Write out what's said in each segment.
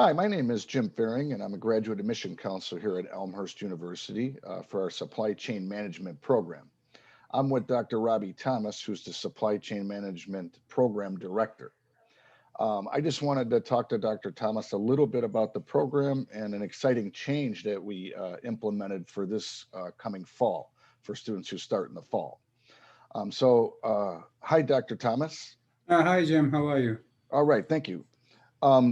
Hi, my name is Jim Faring, and I'm a graduate admission counselor here at Elmhurst University for our supply chain management program. I'm with Dr. Roby Thomas, who's the supply chain management program director. I just wanted to talk to Dr. Thomas a little bit about the program and an exciting change that we implemented for this coming fall for students who start in the fall. Hi, Dr. Thomas. Hi, Jim. How are you? All right, thank you.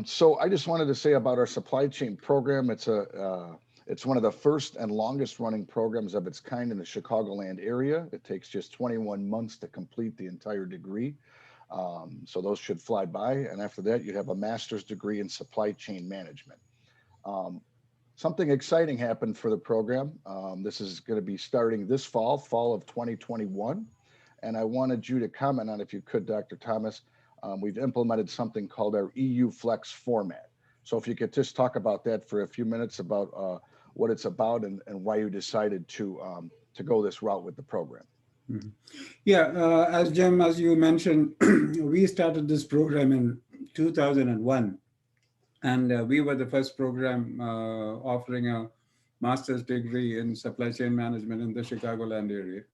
So I just wanted to say about our supply chain program. It's one of the first and longest running programs of its kind in the Chicagoland area. It takes just 21 months to complete the entire degree. So those should fly by. And after that, you have a master's degree in supply chain management. Um, Something exciting happened for the program. This is going to be starting this fall of 2021. And I wanted you to comment on, if you could, Dr. Thomas. We've implemented something called our EU Flex format. So if you could just talk about that for a few minutes about what it's about and why you decided to go this route with the program. Mhm. Yeah, as Jim, as you mentioned, we started this program in 2001, and we were the first program offering a master's degree in supply chain management in the Chicagoland area.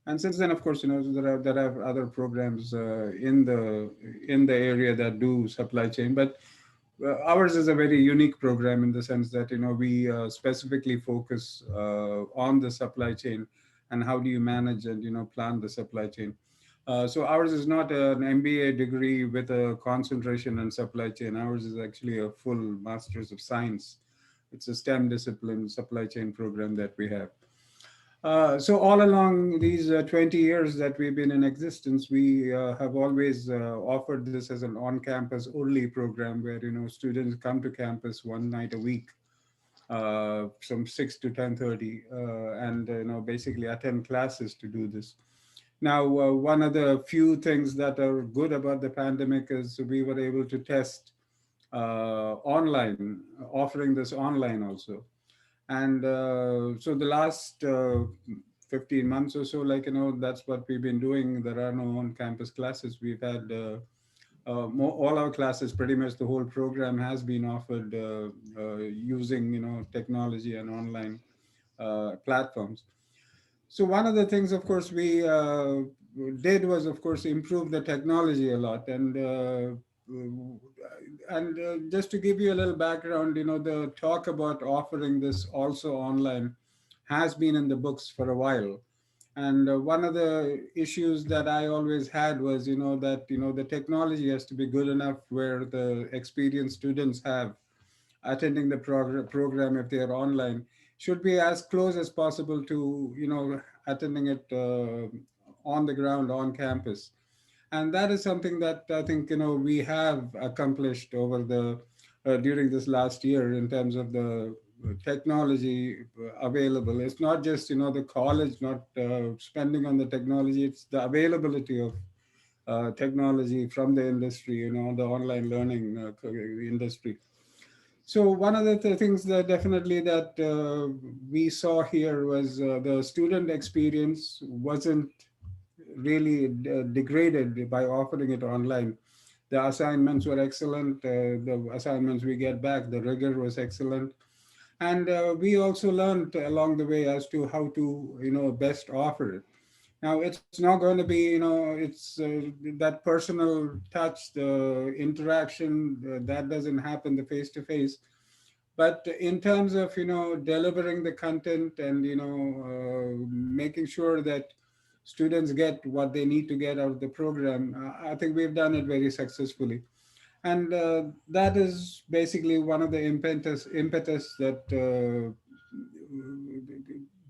And since then, of course, there are other programs in the area that do supply chain, but ours is a very unique program in the sense that we specifically focus on the supply chain and how do you manage and plan the supply chain. So ours is not an MBA degree with a concentration in supply chain. Ours is actually a full Masters of Science. It's a STEM discipline supply chain program that we have. So all along these 20 years that we've been in existence, we have always offered this as an on-campus only program where students come to campus one night a week from 6 to 10:30 and basically attend classes to do this. Now, one of the few things that are good about the pandemic is we were able to test online, offering this online also. And so the last 15 months or so, that's what we've been doing. There are no on-campus classes. We've had all our classes, pretty much the whole program has been offered using, technology and online platforms. So one of the things, of course, we did was, of course, improve the technology a lot. And just to give you a little background, the talk about offering this also online has been in the books for a while. And one of the issues that I always had was, that, the technology has to be good enough where the experienced students have attending the program, if they are online, should be as close as possible to attending it on the ground on campus. And that is something that I think we have accomplished over the during this last year in terms of the technology available. It's not just the college not spending on the technology; it's the availability of technology from the industry, the online learning industry. So one of the things that definitely that we saw here was the student experience wasn't really degraded by offering it online. The assignments were excellent. The assignments we get back, the rigor was excellent. And we also learned along the way as to how to, best offer it. Now, it's not going to be, it's that personal touch, the interaction, that doesn't happen the face to face. But in terms of delivering the content and making sure that students get what they need to get out of the program, I think we've done it very successfully. And that is basically one of the impetus that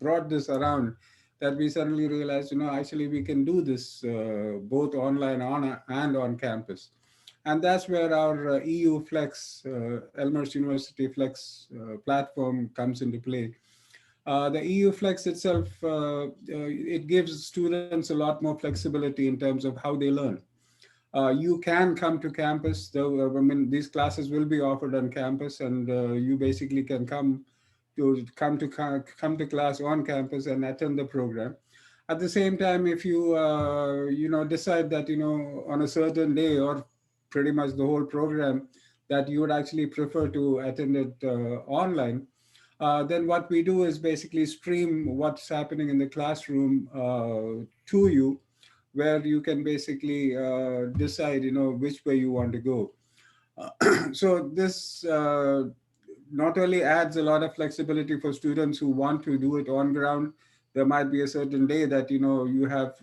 brought this around, that we suddenly realized, actually we can do this both online and on campus. And that's where our EU Flex, Elmhurst University Flex platform comes into play. The EU Flex itself, it gives students a lot more flexibility in terms of how they learn. You can come to campus, though, I mean, these classes will be offered on campus, and you basically can come to class on campus and attend the program. At the same time, if you decide that on a certain day or pretty much the whole program that you would actually prefer to attend it online, then what we do is basically stream what's happening in the classroom to you, where you can basically decide, which way you want to go. So this not only adds a lot of flexibility for students who want to do it on ground. There might be a certain day that you have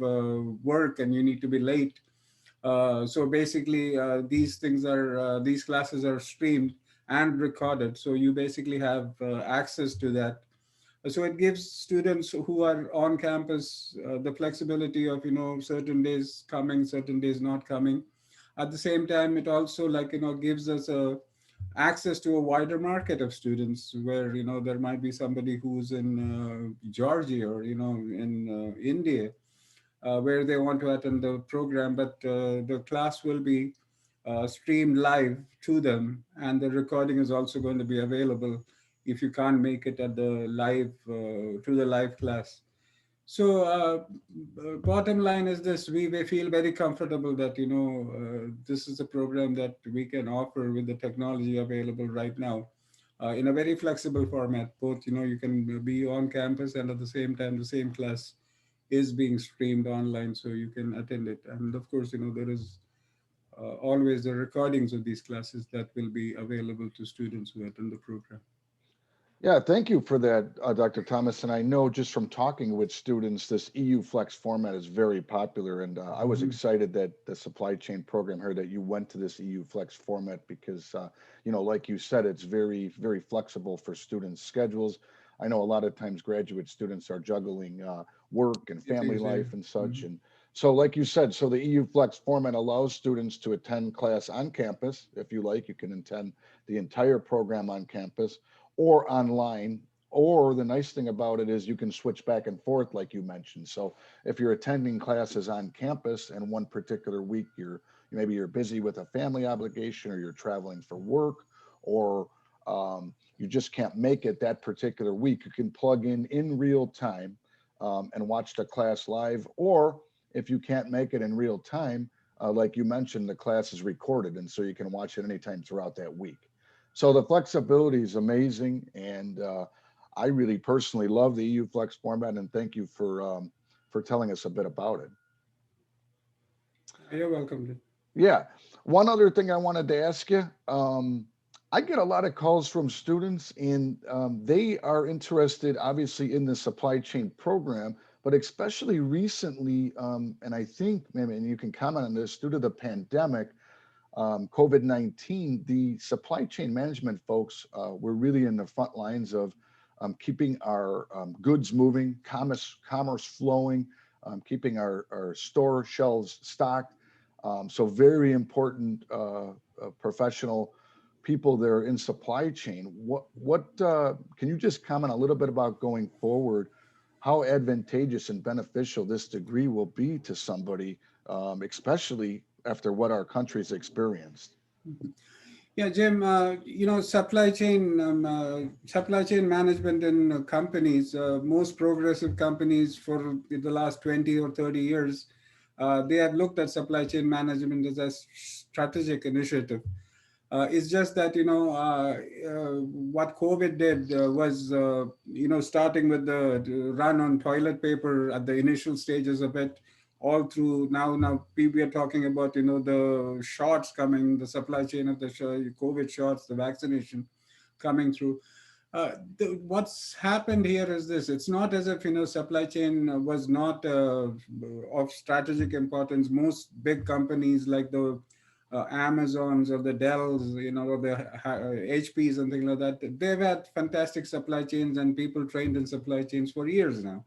work and you need to be late. So basically, these classes are streamed and recorded. So you basically have access to that. So it gives students who are on campus the flexibility of certain days coming, certain days not coming. At the same time, it also gives us a access to a wider market of students, where there might be somebody who's in Georgia, or in India, where they want to attend the program, but the class will be streamed live to them, and the recording is also going to be available if you can't make it at the live to the live class. So, bottom line is this: we feel very comfortable that this is a program that we can offer with the technology available right now, in a very flexible format. Both, you can be on campus, and at the same time, the same class is being streamed online, so you can attend it. And of course, there is always the recordings of these classes that will be available to students who attend the program. Yeah, thank you for that, Dr. Thomas. And I know just from talking with students, this EU Flex format is very popular. And I was Mhm. excited that the supply chain program heard that you went to this EU Flex format because, like you said, it's very, very flexible for students' schedules. I know a lot of times graduate students are juggling work and It family is, yeah. life and such. Mhm. And so, like you said, so the EU Flex format allows students to attend class on campus. If you like, you can attend the entire program on campus or online. Or the nice thing about it is you can switch back and forth, like you mentioned. So if you're attending classes on campus and one particular week maybe you're busy with a family obligation or you're traveling for work or you just can't make it that particular week, you can plug in real time and watch the class live. Or if you can't make it in real time, like you mentioned, the class is recorded, and so you can watch it anytime throughout that week. So the flexibility is amazing, and I really personally love the EU Flex format. And thank you for telling us a bit about it. You're welcome. Yeah. One other thing I wanted to ask you. I get a lot of calls from students, and they are interested, obviously, in the supply chain program, but especially recently, and I think, maybe, and you can comment on this, due to the pandemic, COVID-19, the supply chain management folks were really in the front lines of keeping our goods moving, commerce flowing, keeping our store shelves stocked. So very important professional people there in supply chain. What can you just comment a little bit about going forward, how advantageous and beneficial this degree will be to somebody, especially after what our country's experienced? Yeah, Jim, supply chain management in companies, most progressive companies for the last 20 or 30 years, they have looked at supply chain management as a strategic initiative. It's just that, what COVID did was, starting with the run on toilet paper at the initial stages of it, all through now we are talking about the shots coming, the supply chain of the COVID shots, the vaccination coming through. What's happened here is this: it's not as if supply chain was not of strategic importance. Most big companies like the Amazons or the Dells, or the HPs and things like that, they've had fantastic supply chains and people trained in supply chains for years now.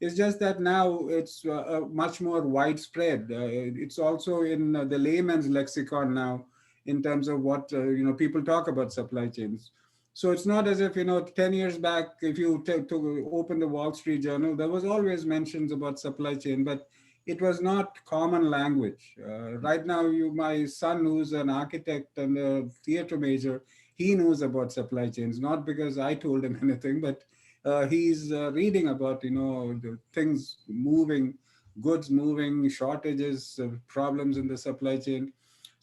It's just that now it's much more widespread. It's also in the layman's lexicon now, in terms of what people talk about supply chains. So it's not as if 10 years back, if you to open the Wall Street Journal, there was always mentions about supply chain, but it was not common language. Right now, my son, who's an architect and a theater major, he knows about supply chains, not because I told him anything, but he's reading about the things moving, goods moving, shortages, problems in the supply chain.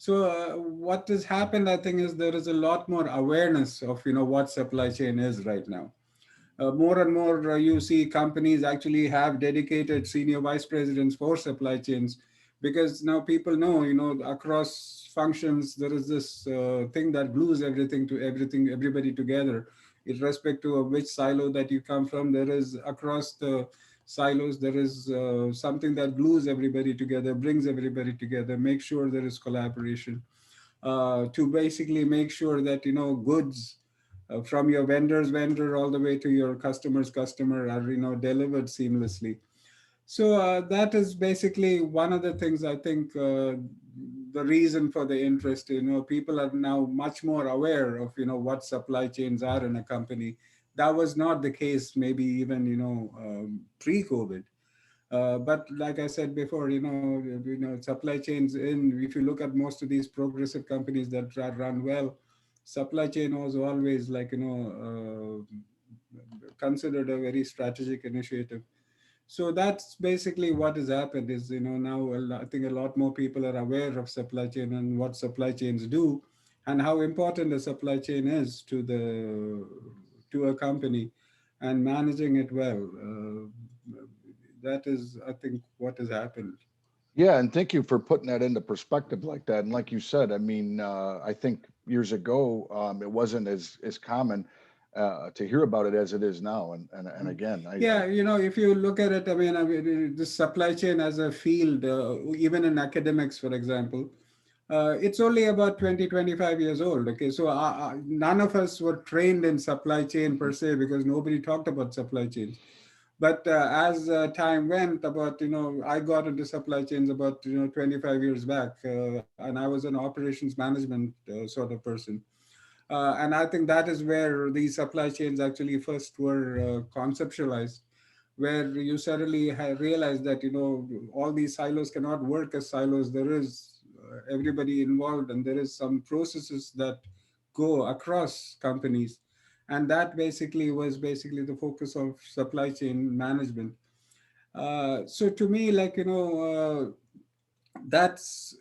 So what has happened, I think, is there is a lot more awareness of what supply chain is right now. More and more you see companies actually have dedicated senior vice presidents for supply chains, because now people know, across functions there is this thing that glues everything to everything, everybody together, irrespective of which silo that you come from. There is, across the silos, there is something that glues everybody together, brings everybody together, make sure there is collaboration, to basically make sure that goods from your vendor's vendor all the way to your customer's customer are delivered seamlessly. So that is basically one of the things, I think, the reason for the interest. People are now much more aware of what supply chains are in a company. That was not the case maybe even pre-COVID. But like I said before, supply chains, in if you look at most of these progressive companies that are run well, supply chain was always like considered a very strategic initiative. So that's basically what has happened. Is now I think a lot more people are aware of supply chain and what supply chains do, and how important a supply chain is to a company, and managing it well. That is, I think, what has happened. Yeah, and thank you for putting that into perspective like that. And like you said, I mean, I think years ago, it wasn't as common to hear about it as it is now. And again, Yeah, if you look at it, I mean, the supply chain as a field, even in academics, for example, it's only about 20, 25 years old. Okay, so none of us were trained in supply chain per se, because nobody talked about supply chains. But as time went, about I got into supply chains about 25 years back, and I was an operations management sort of person. And I think that is where these supply chains actually first were conceptualized, where you suddenly realize that all these silos cannot work as silos. There is everybody involved, and there is some processes that go across companies, and that basically was basically the focus of supply chain management. So to me, like that's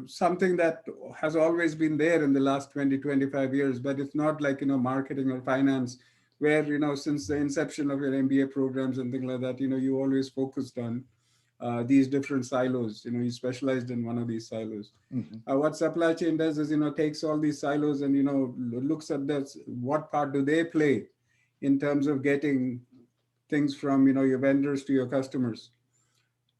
something that has always been there in the last 20, 25 years, but it's not like marketing or finance, where since the inception of your MBA programs and things like that, you always focused on these different silos. You specialized in one of these silos. Mhm. What supply chain does is takes all these silos and looks at this, what part do they play in terms of getting things from your vendors to your customers,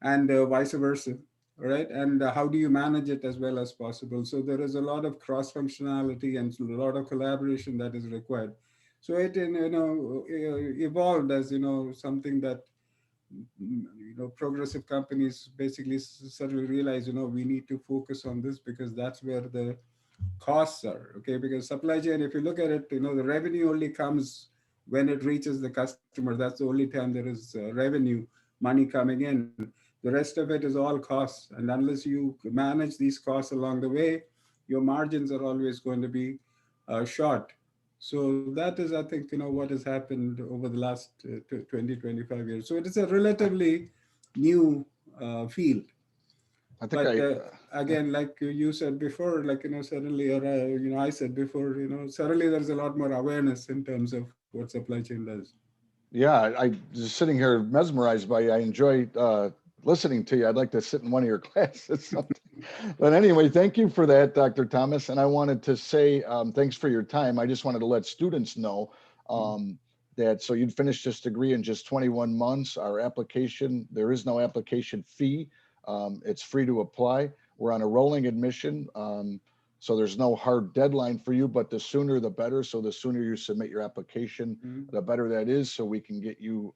and vice versa. All right, and how do you manage it as well as possible? So there is a lot of cross functionality and a lot of collaboration that is required. So it evolved as something that progressive companies basically suddenly realize we need to focus on this, because that's where the costs are. Okay, because supply chain, if you look at it, the revenue only comes when it reaches the customer. That's the only time there is revenue, money coming in. The rest of it is all costs, and unless you manage these costs along the way, your margins are always going to be short. So that is, I think, what has happened over the last 20, 25 years. So it is a relatively new field. I think But yeah. again, like you said before, like suddenly, or I said before, suddenly there's a lot more awareness in terms of what supply chain does. Yeah, I just sitting here mesmerized by you. I enjoy listening to you. I'd like to sit in one of your classes sometime. But anyway, thank you for that, Dr. Thomas. And I wanted to say thanks for your time. I just wanted to let students know um, that so you'd finish this degree in just 21 months. Our application, there is no application fee. It's free to apply. We're on a rolling admission. So there's no hard deadline for you, but the sooner the better. So the sooner you submit your application, Mhm. the better that is, so we can get you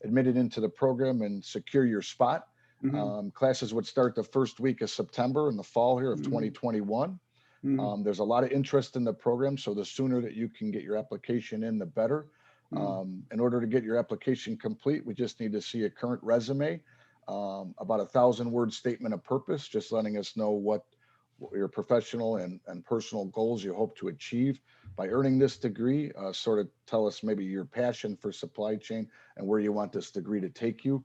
admitted into the program and secure your spot. Mhm. Classes would start the first week of September in the fall here of Mhm. 2021. Mhm. There's a lot of interest in the program, so the sooner that you can get your application in, the better. Mhm. In order to get your application complete, we just need to see a current resume, about 1,000 word statement of purpose, just letting us know what your professional and personal goals you hope to achieve by earning this degree. Sort of tell us maybe your passion for supply chain and where you want this degree to take you.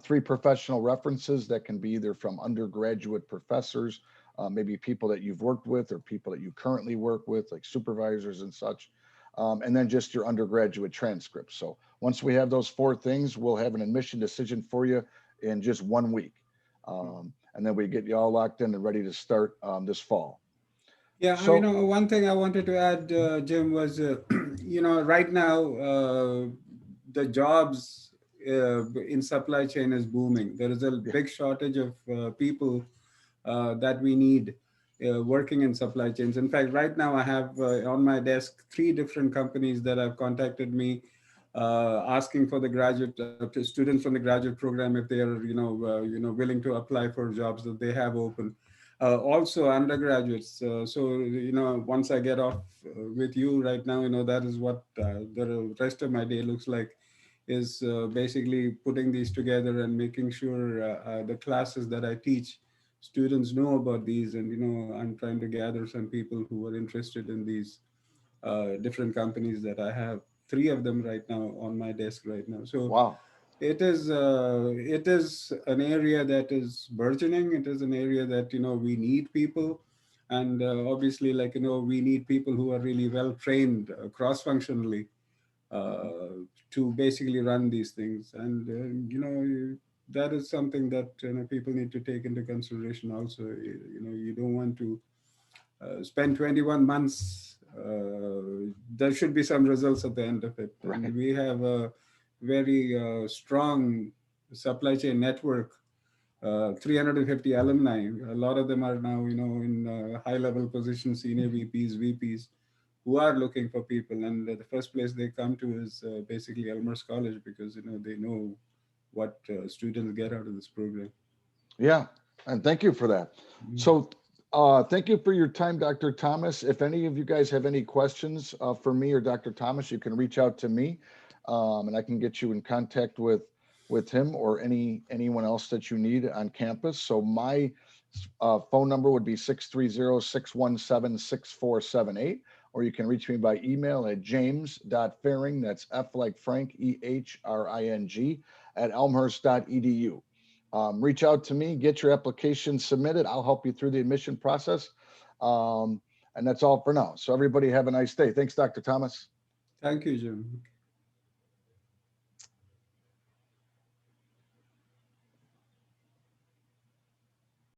Three professional references that can be either from undergraduate professors, maybe people that you've worked with or people that you currently work with, like supervisors and such, and then just your undergraduate transcripts. So once we have those four things, we'll have an admission decision for you in just 1 week. And then we get you all locked in and ready to start this fall. Yeah, So, one thing I wanted to add, Jim, was right now the jobs in supply chain is booming. There is a yeah, big shortage of people that we need working in supply chains. In fact, right now I have on my desk three different companies that have contacted me asking for the graduate students from the graduate program if they are willing to apply for jobs that they have open. Also undergraduates. So once I get off with you right now, that is what the rest of my day looks like, is basically putting these together and making sure the classes that I teach, students know about these. And I'm trying to gather some people who are interested in these different companies that I have three of them right now on my desk right now. So wow. it is an area that is burgeoning. It is an area that we need people. And obviously, like we need people who are really well trained cross functionally Mhm. to basically run these things. And that is something that people need to take into consideration also. You don't want to spend 21 months. There should be some results at the end of it. Right. And we have a very strong supply chain network, 350 alumni. A lot of them are now, in high level positions, senior VPs, who are looking for people. And the first place they come to is basically Elmhurst College, because, they know what students get out of this program. Yeah, and thank you for that. Mm. So, thank you for your time, Dr. Thomas. If any of you guys have any questions for me or Dr. Thomas, you can reach out to me, and I can get you in contact with him or anyone else that you need on campus. So my phone number would be 630-617-6478, or you can reach me by email at james.fairing, that's F like Frank, EHRING, at elmhurst.edu. Reach out to me, get your application submitted. I'll help you through the admission process. And that's all for now. So everybody have a nice day. Thanks, Dr. Thomas. Thank you, Jim.